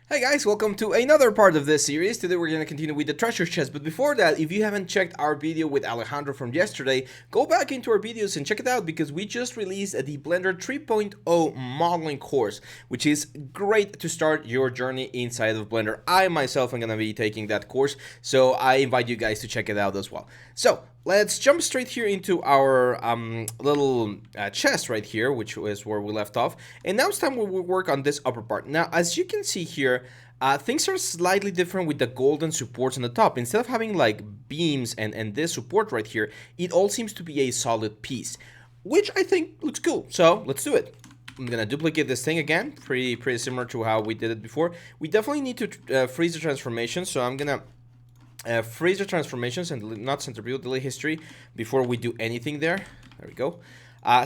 Hey guys, welcome to another part of this series. Today we're going to continue with the treasure chest, but before that, if you haven't checked our video with Alejandro from yesterday, go back into our videos and check it out because we just released the Blender 3.0 modeling course, which is great to start your journey inside of Blender. I myself am going to be taking that course, so I invite you guys to check it out as well. So, let's jump straight here into our little chest right here, which is where we left off. And now it's time we will work on this upper part. Now, as you can see here, things are slightly different with the golden supports on the top. Instead of having like beams and this support right here, it all seems to be a solid piece, which I think looks cool. So let's do it. I'm gonna duplicate this thing again, pretty similar to how we did it before. We definitely need to freeze the transformation, so I'm gonna freeze the transformations and not center view, delete history before we do anything there. There we go.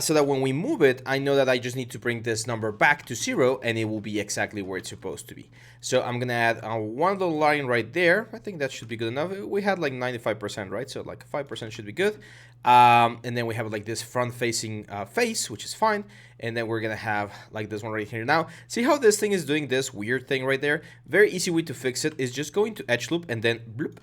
So that when we move it, I know that I just need to bring this number back to 0 and it will be exactly where it's supposed to be. So I'm gonna add one little line right there. I think that should be good enough. We had like 95%, right? So like 5% should be good. And then we have like this front facing face, which is fine. And then we're gonna have like this one right here. Now, see how this thing is doing this weird thing right there? Very easy way to fix it is just going to edge loop and then bloop,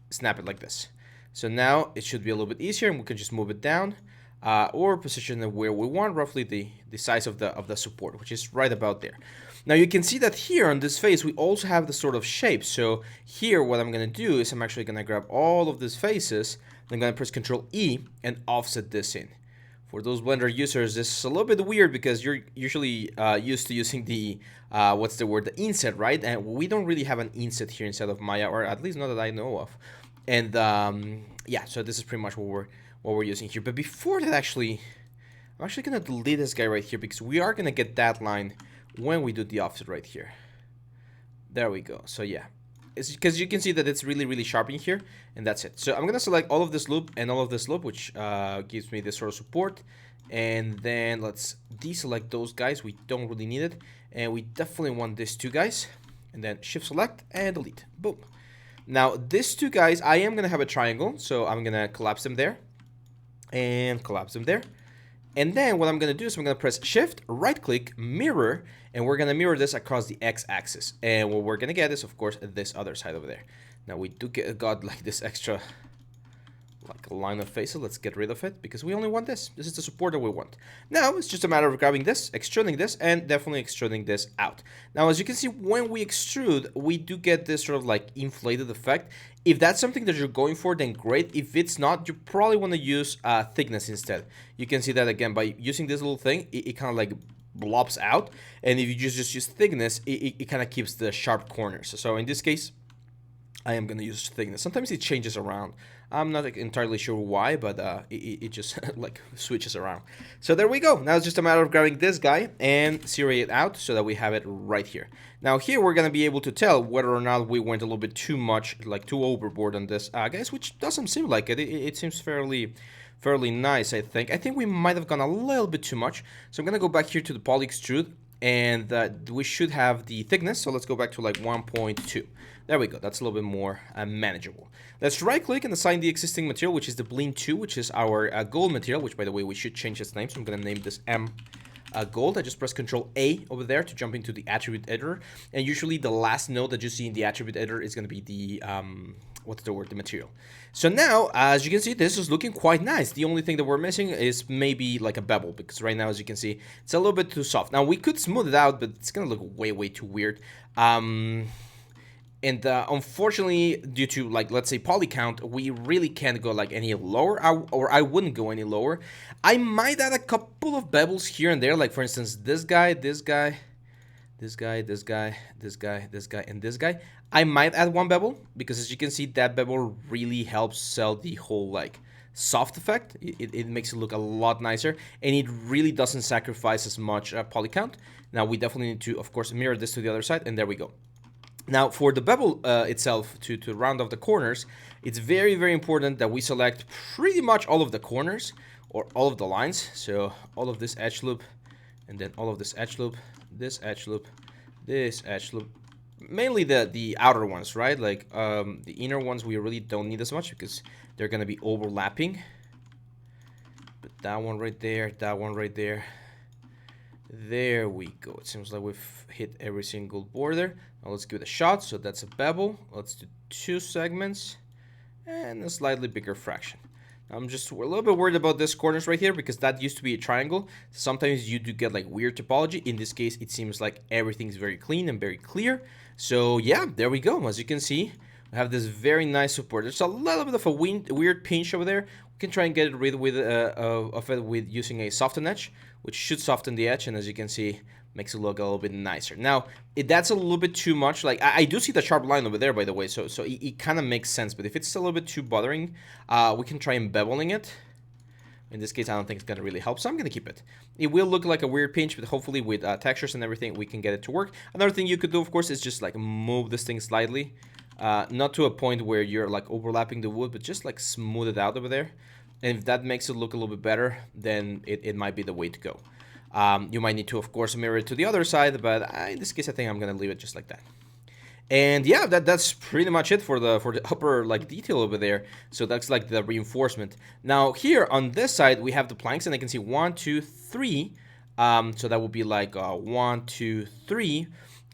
snap it like this. So now it should be a little bit easier and we can just move it down. Or position it where we want, roughly the size of the support, which is right about there. Now you can see that here on this face we also have the sort of shape. So here what I'm gonna do is I'm actually gonna grab all of these faces, then I'm gonna press Ctrl E and offset this in. For those Blender users, this is a little bit weird because you're usually used to using the what's the word, the inset, right? And we don't really have an inset here inside of Maya, or at least not that I know of. And yeah, so this is pretty much what we're using here. But before that, I'm actually gonna delete this guy right here because we are gonna get that line when we do the offset right here. There we go. So yeah, it's because you can see that it's really sharp in here, and that's it. So I'm gonna select all of this loop and all of this loop, which gives me this sort of support. And then let's deselect those guys. We don't really need it, and we definitely want these two guys. And then shift select and delete. Boom. Now these two guys, I am gonna have a triangle, so I'm gonna collapse them there. And collapse them there. And then what I'm going to do is I'm going to press shift, right click, mirror, and we're going to mirror this across the x-axis. And what we're going to get is, of course, this other side over there. Now we do got like this extra like a line of faces. Let's get rid of it because we only want this. This is the support that we want. Now it's just a matter of grabbing this, extruding this, and definitely extruding this out. Now as you can see, when we extrude, we do get this sort of like inflated effect. If that's something that you're going for, then great. If it's not, you probably want to use thickness instead. You can see that again by using this little thing, it kind of like blobs out. And if you just use thickness, it kind of keeps the sharp corners. So in this case, I am going to use thickness. Sometimes it changes around. I'm not entirely sure why, but it just like switches around. So there we go. Now it's just a matter of grabbing this guy and serrate it out so that we have it right here. Now here we're going to be able to tell whether or not we went a little bit too much, like too overboard on this, guys, which doesn't seem like it. It seems fairly nice, I think. I think we might have gone a little bit too much. So I'm going to go back here to the poly extrude. And we should have the thickness, so let's go back to like 1.2. There we go, that's a little bit more manageable. Let's right click and assign the existing material, which is the Bleed 2, which is our gold material, which by the way we should change its name, so I'm going to name this M gold. I just press Ctrl A over there to jump into the attribute editor, and usually the last node that you see in the attribute editor is going to be the what's the word, the material. So now, as you can see, this is looking quite nice. The only thing that we're missing is maybe like a bevel, because right now, as you can see, it's a little bit too soft. Now, we could smooth it out, but it's gonna look way too weird. And unfortunately, due to, like, let's say poly count, we really can't go like any lower, or I wouldn't go any lower. I might add a couple of bevels here and there, like for instance, this guy, this guy, this guy, this guy, this guy, this guy, and this guy. I might add one bevel because, as you can see, that bevel really helps sell the whole like soft effect. It makes it look a lot nicer, and it really doesn't sacrifice as much poly count. Now we definitely need to, of course, mirror this to the other side, and there we go. Now for the bevel itself, to round off the corners, it's very important that we select pretty much all of the corners or all of the lines. So all of this edge loop, and then all of this edge loop, this edge loop, this edge loop. Mainly the outer ones, right? Like the inner ones we really don't need as much because they're gonna be overlapping. But that one right there, that one right there, There we go. It seems like we've hit every single border. Now let's give it a shot. So that's a bevel. Let's do 2 segments and a slightly bigger fraction. I'm just a little bit worried about this corners right here because that used to be a triangle. Sometimes you do get like weird topology. In this case, it seems like everything's very clean and very clear. So yeah, there we go. As you can see, we have this very nice support. There's a little bit of a weird pinch over there. We can try and get rid of it with using a soften edge, which should soften the edge. And as you can see, makes it look a little bit nicer. Now, that's a little bit too much. Like, I do see the sharp line over there, by the way, so it kind of makes sense. But if it's a little bit too bothering, we can try embeveling it. In this case, I don't think it's going to really help, so I'm going to keep it. It will look like a weird pinch, but hopefully with textures and everything, we can get it to work. Another thing you could do, of course, is just, like, move this thing slightly. Not to a point where you're, like, overlapping the wood, but just, like, smooth it out over there. And if that makes it look a little bit better, then it might be the way to go. You might need to, of course, mirror it to the other side, but in this case, I think I'm gonna leave it just like that. And yeah, that's pretty much it for the upper like detail over there. So that's like the reinforcement. Now here on this side, we have the planks, and I can see 1, 2, 3. So that would be like 1, 2, 3.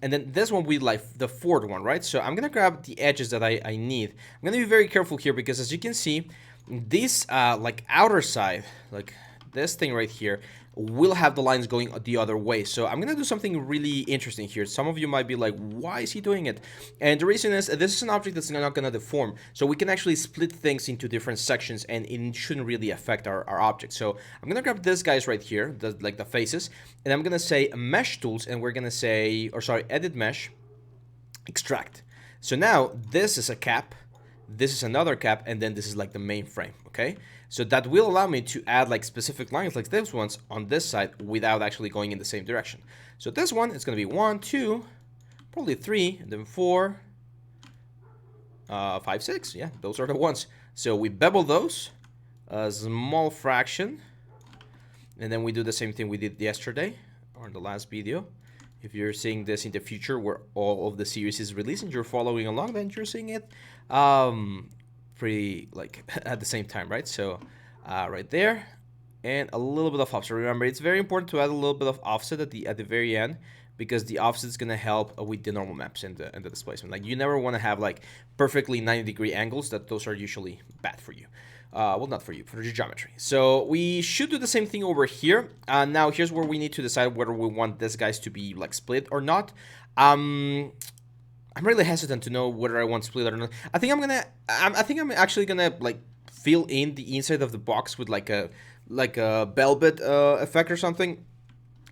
And then this one will be like the 4th one, right? So I'm gonna grab the edges that I need. I'm gonna be very careful here because as you can see, this like outer side, like this thing right here, will have the lines going the other way. So I'm gonna do something really interesting here. Some of you might be like, why is he doing it? And the reason is this is an object that's not gonna deform, so we can actually split things into different sections and it shouldn't really affect our object. So I'm gonna grab this guys right here, like the faces, and I'm gonna say mesh tools, and we're gonna say, or sorry, edit mesh, extract. So now this is a cap, this is another cap, and then this is like the main frame, okay? So that will allow me to add like specific lines like these ones on this side without actually going in the same direction. So this one is going to be 1, 2, probably 3, and then 4, 5, 6. Yeah, those are the ones. So we bevel those, a small fraction, and then we do the same thing we did yesterday or in the last video. If you're seeing this in the future where all of the series is released and you're following along, then you're seeing it pretty like at the same time, right? So right there, and a little bit of offset. Remember, it's very important to add a little bit of offset at the very end, because the offset is going to help with the normal maps and the displacement. Like, you never want to have like perfectly 90-degree angles. Those are usually bad for you. Well, not for you, for your geometry. So we should do the same thing over here. Now here's where we need to decide whether we want this guys to be like split or not. I'm really hesitant to know whether I want split or not. I think I'm actually gonna like fill in the inside of the box with like a velvet effect or something,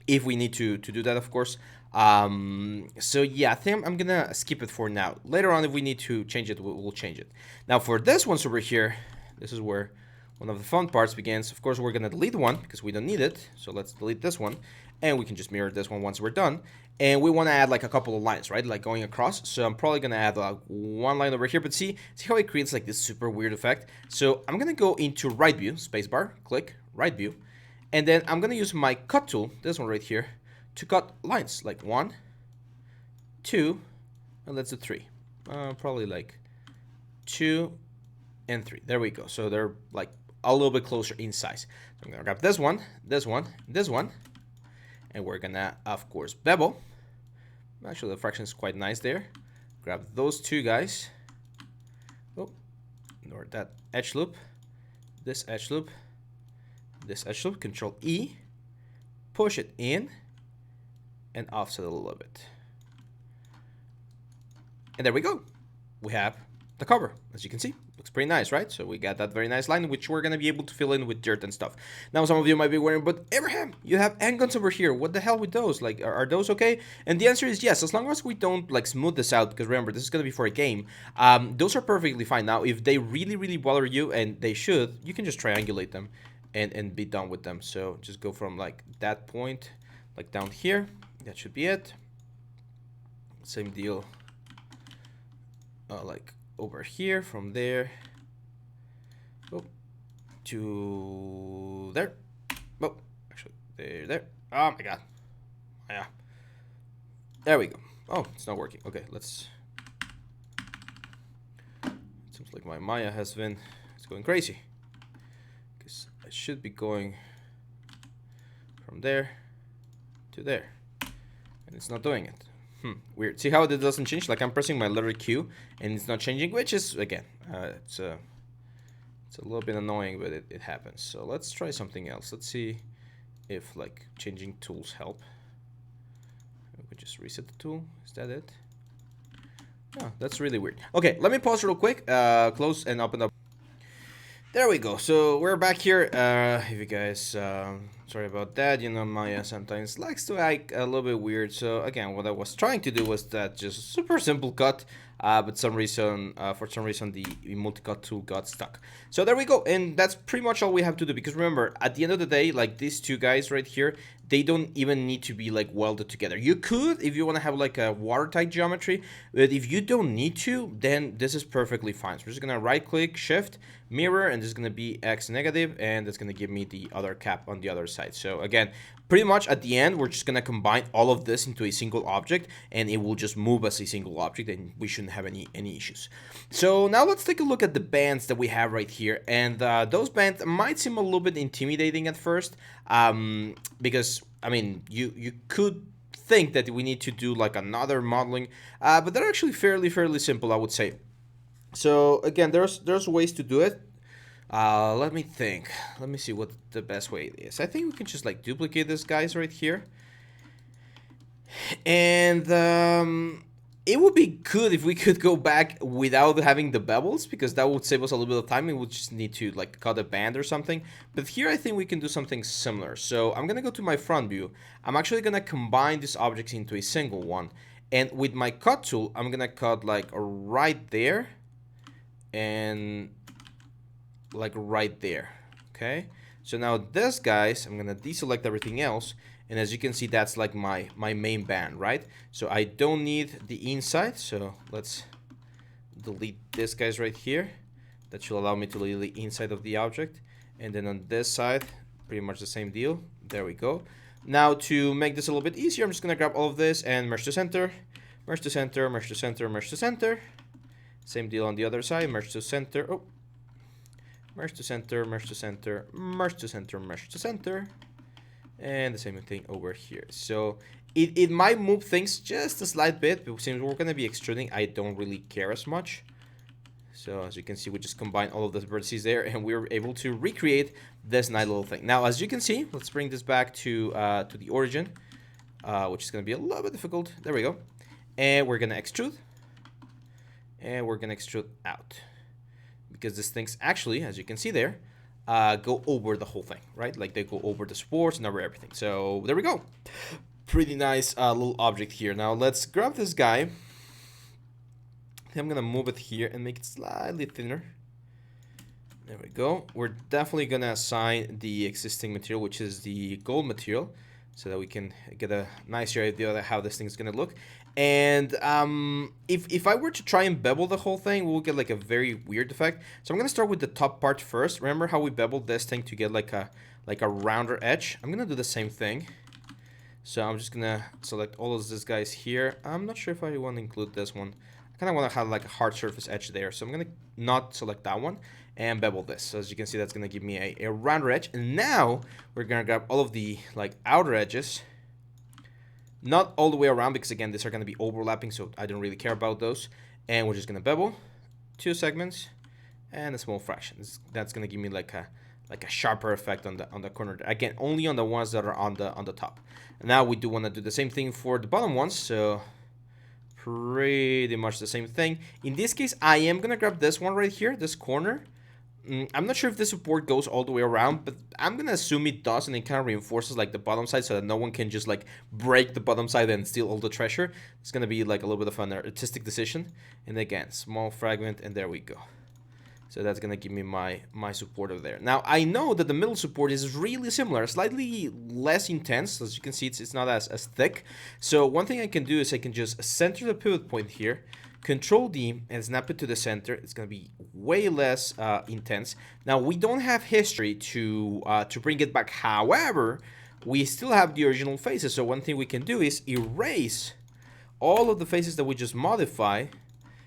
if we need to do that, of course. So yeah, I think I'm gonna skip it for now. Later on, if we need to change it, we'll change it. Now for this one's over here, this is where one of the fun parts begins. Of course, we're gonna delete one because we don't need it. So let's delete this one, and we can just mirror this one once we're done. And we want to add like a couple of lines, right? Like going across. So I'm probably gonna add one line over here, but see how it creates like this super weird effect. So I'm gonna go into right view, spacebar, click right view, and then I'm gonna use my cut tool, this one right here, to cut lines like 1, 2, and let's do 3. Probably like 2 and 3. There we go. So they're like a little bit closer in size. So I'm gonna grab this one, this one, this one, and we're gonna, of course, bevel. Actually, the fraction is quite nice there. Grab those two guys. Oh, ignore that edge loop. This edge loop. This edge loop. Control E. Push it in. And offset a little bit. And there we go. We have the cover, as you can see. Looks pretty nice, right? So we got that very nice line, which we're going to be able to fill in with dirt and stuff. Now, some of you might be wondering, but Abraham, you have handguns over here. What the hell with those? Like, are those okay? And the answer is yes, as long as we don't, like, smooth this out, because remember, this is going to be for a game. Those are perfectly fine. Now, if they really, really bother you, and they should, you can just triangulate them and be done with them. So just go from, like, that point, like, down here. That should be it. Same deal, like, over here, from there, to there. Oh, actually, there. Oh my god. Yeah. There we go. Oh, it's not working. Okay, let's. It seems like my Maya it's going crazy. Because I should be going from there to there. And it's not doing it. Weird. See how it doesn't change? Like I'm pressing my letter Q and it's not changing, which is, again, it's a little bit annoying, but it happens. So let's try something else. Let's see if like changing tools help. We just reset the tool. Is that it? Oh, that's really weird. Okay, let me pause real quick. Close and open up. There we go. So we're back here. If you guys, sorry about that. You know, Maya sometimes likes to act a little bit weird. So again, what I was trying to do was that just super simple cut. But for some reason, the multi-cut tool got stuck. So there we go, and that's pretty much all we have to do. Because remember, at the end of the day, like these two guys right here, they don't even need to be like welded together. You could, if you want to have like a watertight geometry, but if you don't need to, then this is perfectly fine. So we're just gonna right-click, shift, mirror, and this is gonna be X negative, and it's gonna give me the other cap on the other side. So again, pretty much at the end, we're just gonna combine all of this into a single object, and it will just move as a single object, and we shouldn't have any issues. So now let's take a look at the bands that we have right here, and those bands might seem a little bit intimidating at first, because I mean you could think that we need to do like another modeling, but they're actually fairly simple, I would say. So again, there's ways to do it. Let me think. Let me see what the best way is. I think we can just like duplicate this guys right here. And it would be good if we could go back without having the bevels, because that would save us a little bit of time. We would just need to like cut a band or something. But here I think we can do something similar. So I'm gonna go to my front view. I'm actually gonna combine these objects into a single one. And with my cut tool, I'm gonna cut like right there and like right there. Okay, so now this guys, I'm gonna deselect everything else, and as you can see, that's like my main band, right? So I don't need the inside, so let's delete this guys right here. That should allow me to delete the inside of the object. And then on this side, pretty much the same deal. There we go. Now to make this a little bit easier, I'm just gonna grab all of this and merge to center, merge to center, merge to center, merge to center. Same deal on the other side, merge to center. Oh, merge to center, merge to center, merge to center, merge to center. And the same thing over here. So it might move things just a slight bit, but since we're going to be extruding, I don't really care as much. So as you can see, we just combine all of the vertices there, and we're able to recreate this nice little thing. Now, as you can see, let's bring this back to the origin, which is going to be a little bit difficult. There we go. And we're going to extrude. And we're going to extrude out. Because these things actually, as you can see there, go over the whole thing, right? Like they go over the supports and over everything. So there we go. Pretty nice little object here. Now let's grab this guy. I'm gonna move it here and make it slightly thinner. There we go. We're definitely gonna assign the existing material, which is the gold material, so that we can get a nicer idea of how this thing's gonna look. And if I were to try and bevel the whole thing, we'll get like a very weird effect. So I'm gonna start with the top part first. Remember how we beveled this thing to get like a rounder edge? I'm gonna do the same thing. So I'm just gonna select all of these guys here. I'm not sure if I want to include this one. I kind of want to have like a hard surface edge there. So I'm gonna not select that one and bevel this. So as you can see, that's gonna give me a rounder edge. And now we're gonna grab all of the like outer edges. Not all the way around, because again, these are going to be overlapping, so I don't really care about those. And we're just going to bevel 2 segments and a small fraction. That's going to give me like a sharper effect on the corner. Again, only on the ones that are on the top. And now we do want to do the same thing for the bottom ones, so pretty much the same thing. In this case, I am going to grab this one right here, this corner. I'm not sure if the support goes all the way around, but I'm gonna assume it does, and it kind of reinforces like the bottom side, so that no one can just like break the bottom side and steal all the treasure. It's gonna be like a little bit of an artistic decision. And again, small fragment, and there we go. So that's gonna give me my support over there. Now I know that the middle support is really similar, slightly less intense. As you can see, it's not as thick. So one thing I can do is I can just center the pivot point here, Control D, and snap it to the center. It's going to be way less intense. Now, we don't have history to bring it back. However, we still have the original faces. So one thing we can do is erase all of the faces that we just modify.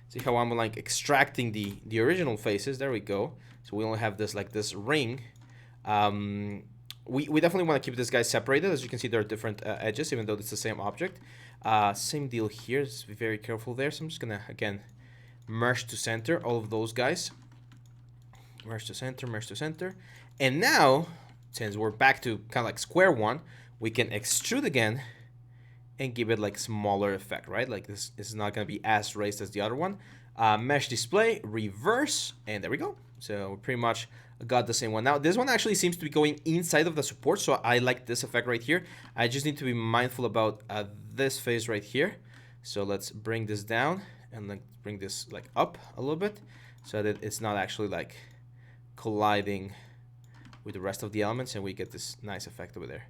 See how I'm like extracting the original faces. There we go. So we only have this like this ring. we definitely want to keep this guy separated. As you can see, there are different edges, even though it's the same object. Same deal here. Just be very careful there. So I'm just gonna again merge to center all of those guys. Merge to center, and now since we're back to kind of like square one, we can extrude again and give it like smaller effect, right? Like this is not gonna be as raised as the other one. Mesh display, reverse, and there we go. So we pretty much got the same one. Now this one actually seems to be going inside of the support, so I like this effect right here. I just need to be mindful about this phase right here. So let's bring this down and then bring this like up a little bit so that it's not actually like colliding with the rest of the elements, and we get this nice effect over there.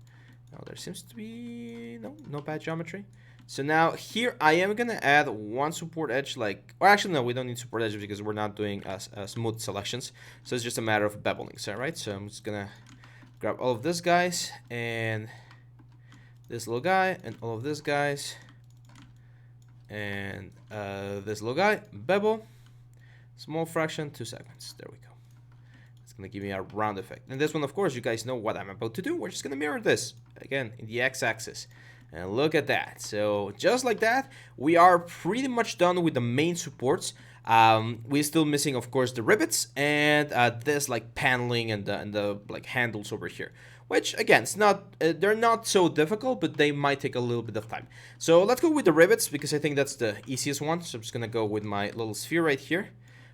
Now there seems to be no bad geometry. So now here I am gonna add one support edge, like, or actually no, we don't need support edge because we're not doing smooth selections. So it's just a matter of beveling, so right? So I'm just gonna grab all of these guys and this little guy and all of these guys and this little guy, bevel, small fraction, 2 segments. There we go. It's gonna give me a round effect. And this one, of course, you guys know what I'm about to do. We're just gonna mirror this again in the x-axis. And look at that. So just like that, we are pretty much done with the main supports. We're still missing, of course, the rivets and this like paneling and the like handles over here. Which again, it's not they're not so difficult, but they might take a little bit of time. So let's go with the rivets because I think that's the easiest one. So I'm just gonna go with my little sphere right here.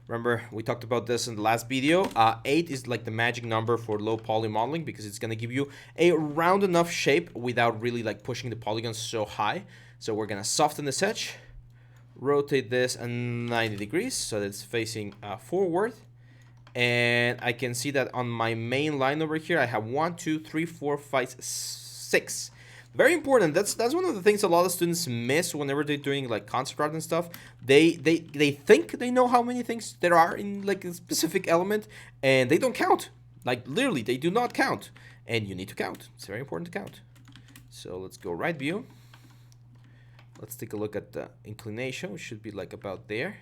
Remember, we talked about this in the last video. 8 is like the magic number for low poly modeling because it's going to give you a round enough shape without really like pushing the polygons so high. So we're going to soften this edge, rotate this 90 degrees so that it's facing forward. And I can see that on my main line over here, I have 1, 2, 3, 4, 5, 6. Very important. That's one of the things a lot of students miss whenever they're doing like concept art and stuff. They think they know how many things there are in like a specific element, and they don't count. Like literally, they do not count, and you need to count. It's very important to count. So let's go right view. Let's take a look at the inclination, which should be like about there.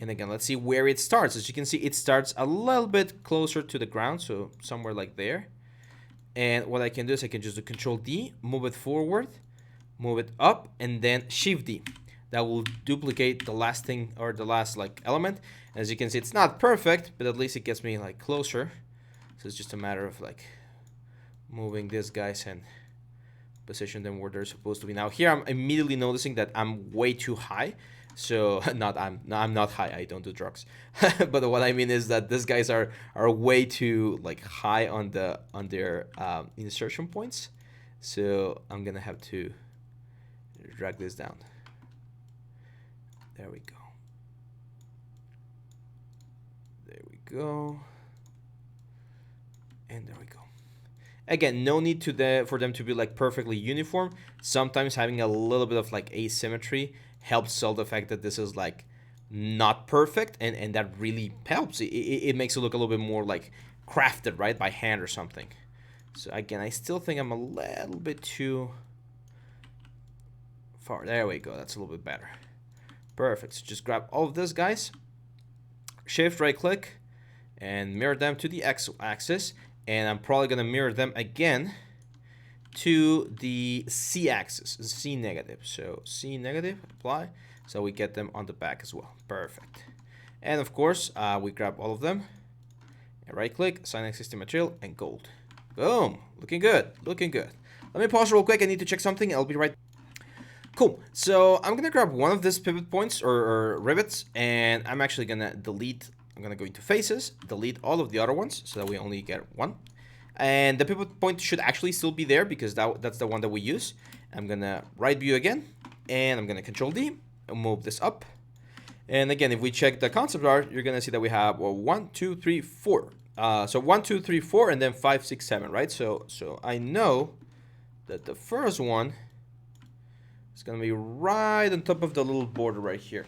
And again, let's see where it starts. As you can see, it starts a little bit closer to the ground, so somewhere like there. And what I can do is I can just do Control D, move it forward, move it up, and then Shift D. That will duplicate the last thing or the last like element. As you can see, it's not perfect, but at least it gets me like closer. So it's just a matter of like moving these guys and position them where they're supposed to be. Now here I'm immediately noticing that I'm way too high. So I'm not high, I don't do drugs. But what I mean is that these guys are way too like high on their insertion points. So I'm gonna have to drag this down. There we go. There we go. And there we go. Again, no need for them to be like perfectly uniform. Sometimes having a little bit of like asymmetry helps sell the fact that this is like not perfect, and that really helps. It makes it look a little bit more like crafted, right, by hand or something. So again, I still think I'm a little bit too far. There we go. That's a little bit better. Perfect. So just grab all of these guys, shift right click, and mirror them to the x-axis. And I'm probably gonna mirror them again to the C-axis, C negative. So C negative, apply, so we get them on the back as well. Perfect. And of course, we grab all of them, and right click, assign existing material, and gold. Boom, looking good, looking good. Let me pause real quick, I need to check something, I'll be right. Cool, so I'm gonna grab one of these pivot points or rivets, and I'm actually gonna delete, I'm gonna go into faces, delete all of the other ones, so that we only get one. And the pivot point should actually still be there because that's the one that we use. I'm gonna right view again, and I'm gonna Control D and move this up. And again, if we check the concept art, you're gonna see that we have 1, 2, 3, 4. So 1, 2, 3, 4, and then 5, 6, 7, right? So I know that the first one is gonna be right on top of the little border right here.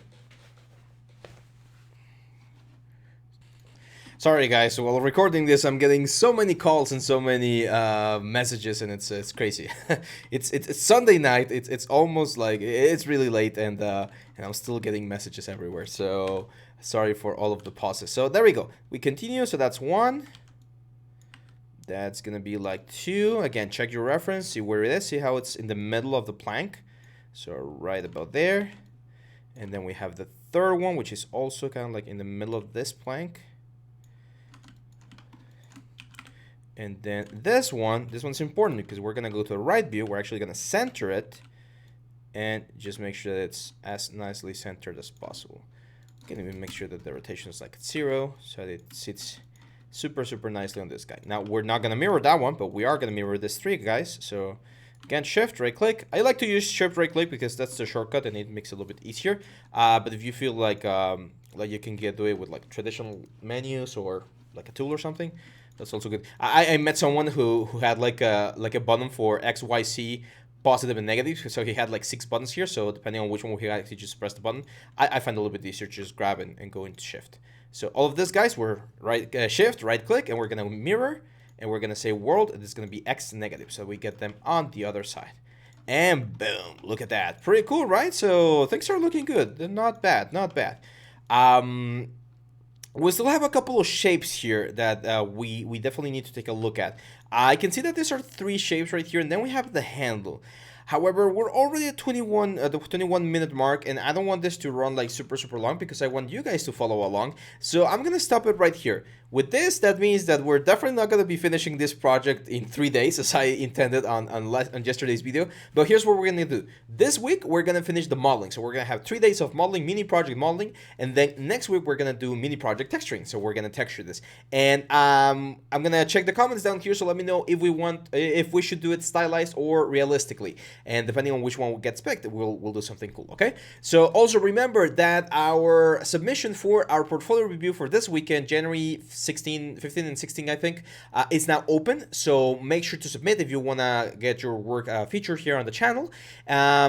Sorry guys, so while recording this, I'm getting so many calls and so many messages, and it's crazy. it's Sunday night. It's almost like it's really late, and I'm still getting messages everywhere. So sorry for all of the pauses. So there we go. We continue. So that's 1. That's gonna be like 2. Again, check your reference, see where it is, see how it's in the middle of the plank. So right about there. And then we have the third one, which is also kind of like in the middle of this plank. And then this one's important because we're gonna go to the right view. We're actually gonna center it and just make sure that it's as nicely centered as possible. Can even make sure that the rotation is like 0, so that it sits super nicely on this guy. Now we're not gonna mirror that one, but we are gonna mirror this 3, guys. So again, shift right click. I like to use shift right click because that's the shortcut and it makes it a little bit easier. But if you feel like you can get to it with like traditional menus or like a tool or something, that's also good. I met someone who had like a button for X, Y, Z, positive and negative. So he had like 6 buttons here. So depending on which one he had, he just press the button. I find it a little bit easier to just grab and go into shift. So all of this, guys, we're shift, right click, and we're gonna mirror, and we're gonna say world, and this is gonna be X negative. So we get them on the other side. And boom, look at that. Pretty cool, right? So things are looking good. They're not bad, not bad. We still have a couple of shapes here that we definitely need to take a look at. I can see that these are 3 shapes right here, and then we have the handle. However, we're already at the 21-minute mark, and I don't want this to run like super long because I want you guys to follow along. So I'm gonna stop it right here. With this, that means that we're definitely not gonna be finishing this project in 3 days as I intended on yesterday's video. But here's what we're gonna do. This week, we're gonna finish the modeling. So we're gonna have 3 days of modeling, mini project modeling, and then next week we're gonna do mini project texturing. So we're gonna texture this. And I'm gonna check the comments down here, so let me know if we should do it stylized or realistically. And depending on which one gets picked, we'll do something cool, okay? So also remember that our submission for our portfolio review for this weekend, January 15 and 16, I think, is now open. So make sure to submit if you want to get your work featured here on the channel.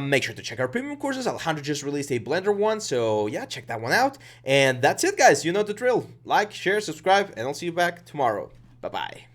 Make sure to check our premium courses. Alejandro just released a Blender one, so yeah, check that one out. And that's it, guys. You know the drill. Like, share, subscribe, and I'll see you back tomorrow. Bye-bye.